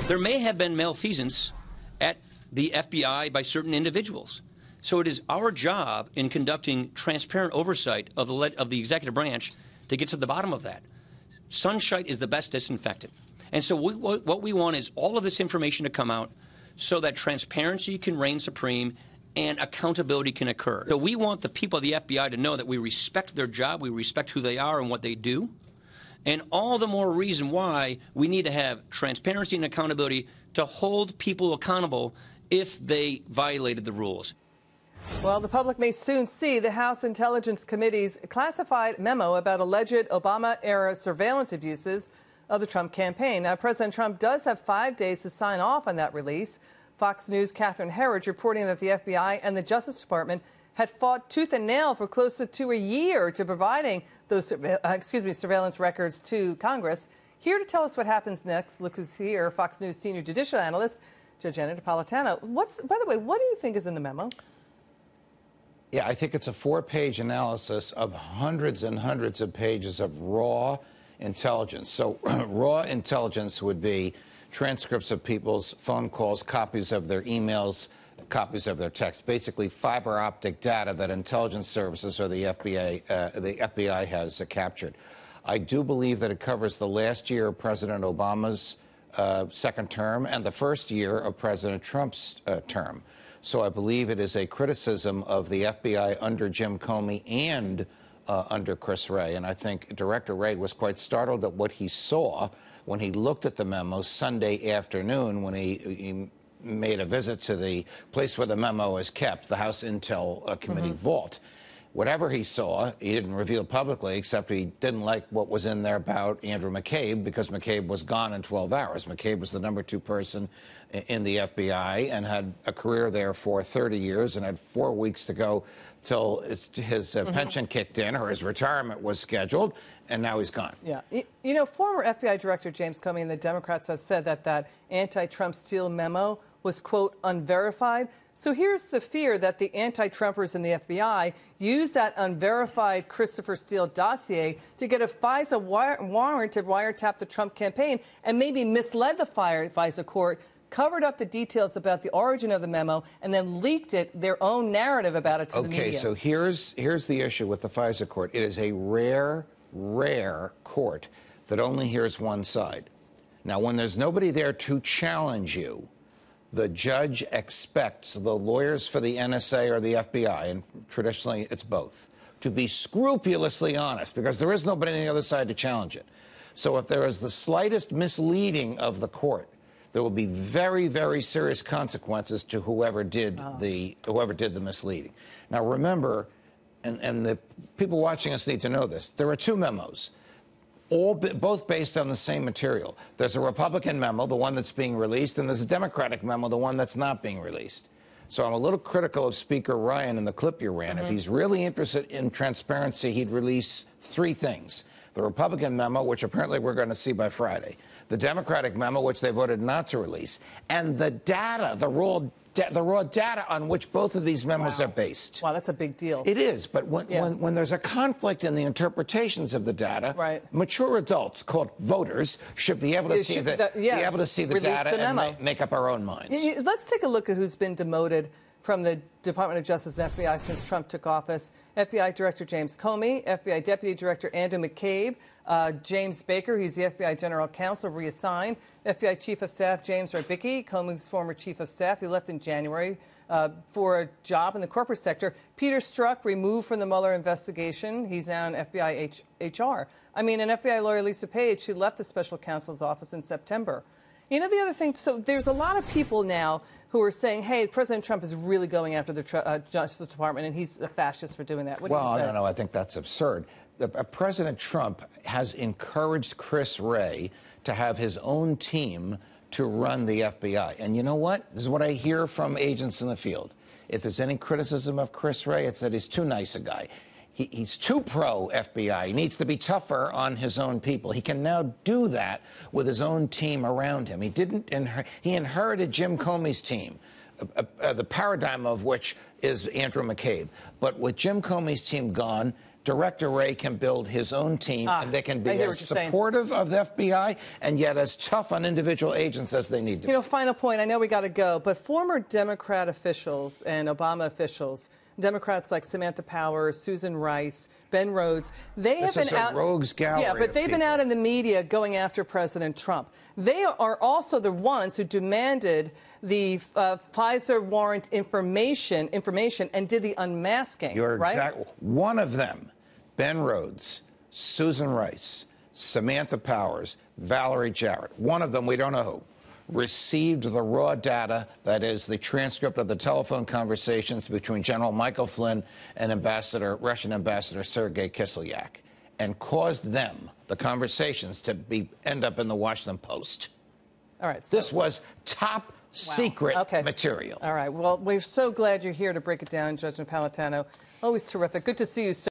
There may have been malfeasance at the FBI by certain individuals. So it is our job in conducting transparent oversight of the executive branch to get to the bottom of that. Sunshine is the best disinfectant. And so what we want is all of this information to come out so that transparency can reign supreme and accountability can occur. So we want the people of the FBI to know that we respect their job, we respect who they are and what they do, and all the more reason why we need to have transparency and accountability to hold people accountable if they violated the rules. Well, the public may soon see the House Intelligence Committee's classified memo about alleged Obama-era surveillance abuses of the Trump campaign. Now, President Trump does have 5 days to sign off on that release. Fox News' Catherine Herridge reporting that the FBI and the Justice Department had fought tooth and nail for close to a year to providing those surveillance records to Congress. Here to tell us what happens next, look who's here, Fox News senior judicial analyst, Judge Andrew Napolitano. By the way, what do you think is in the memo? Yeah, I think it's a 4-page analysis of hundreds and hundreds of pages of raw intelligence. So raw intelligence would be transcripts of people's phone calls, copies of their emails, copies of their texts, basically fiber optic data that intelligence services or the FBI has captured. I do believe that it covers the last year of President Obama's second term and the first year of President Trump's term. So I believe it is a criticism of the FBI under Jim Comey and under Chris Wray. And I think Director Wray was quite startled at what he saw when he looked at the memo Sunday afternoon when he made a visit to the place where the memo is kept, the House Intel Committee vault. Whatever he saw, he didn't reveal publicly, except he didn't like what was in there about Andrew McCabe, because McCabe was gone in 12 hours. McCabe was the #2 person in the FBI and had a career there for 30 years and had 4 weeks to go till his pension kicked in or his retirement was scheduled, and now he's gone. Yeah. You know, former FBI Director James Comey and the Democrats have said that that anti-Trump Steele memo was, quote, unverified. So here's the fear that the anti-Trumpers in the FBI use that unverified Christopher Steele dossier to get a FISA warrant to wiretap the Trump campaign and maybe misled the FISA court, covered up the details about the origin of the memo, and then leaked their own narrative about it to the media. Okay, so here's the issue with the FISA court. It is a rare court that only hears one side. Now, when there's nobody there to challenge you, the judge expects the lawyers for the NSA or the FBI, and traditionally it's both, to be scrupulously honest, because there is nobody on the other side to challenge it. So if there is the slightest misleading of the court, there will be very, very serious consequences to whoever did the misleading. Now, remember, and the people watching us need to know this, there are 2 memos. Both based on the same material. There's a Republican memo, the one that's being released, and there's a Democratic memo, the one that's not being released. So I'm a little critical of Speaker Ryan in the clip you ran. If he's really interested in transparency, he'd release 3 things. The Republican memo, which apparently we're going to see by Friday. The Democratic memo, which they voted not to release. And the data, the raw data on which both of these memos are based. Wow, that's a big deal. It is, but when there's a conflict in the interpretations of the data, mature adults, called voters, should be able to see the data and make up our own minds. Let's take a look at who's been demoted from the Department of Justice and FBI since Trump took office. FBI Director James Comey, FBI Deputy Director Andrew McCabe, James Baker, he's the FBI General Counsel, reassigned. FBI Chief of Staff James Rybicki, Comey's former Chief of Staff, he left in January for a job in the corporate sector. Peter Strzok, removed from the Mueller investigation. He's now in FBI HR. I mean, an FBI lawyer, Lisa Page, she left the special counsel's office in September. You know, the other thing, so there's a lot of people now who are saying, hey, President Trump is really going after the Justice Department, and he's a fascist for doing that. What do you say? No, I think that's absurd. President Trump has encouraged Chris Wray to have his own team to run the FBI. And you know what? This is what I hear from agents in the field. If there's any criticism of Chris Wray, it's that he's too nice a guy. He's too pro-FBI. He needs to be tougher on his own people. He can now do that with his own team around him. He inherited Jim Comey's team, the paradigm of which is Andrew McCabe. But with Jim Comey's team gone, Director Wray can build his own team, and they can be as supportive of the FBI and yet as tough on individual agents as they need to be. You know, final point, I know we got to go, but former Democrat officials and Obama officials, Democrats like Samantha Powers, Susan Rice, Ben Rhodes, they have been out. Rogues gallery. Yeah, but they've been out in the media going after President Trump. They are also the ones who demanded the Pfizer warrant information and did the unmasking. You're right? exactly one of them. Ben Rhodes, Susan Rice, Samantha Powers, Valerie Jarrett. One of them, we don't know who, received the raw data, that is, the transcript of the telephone conversations between General Michael Flynn and Russian Ambassador Sergei Kislyak, and caused them, the conversations, to end up in the Washington Post. All right. So, this was top secret material. All right. Well, we're so glad you're here to break it down, Judge Napolitano. Always terrific. Good to see you, sir.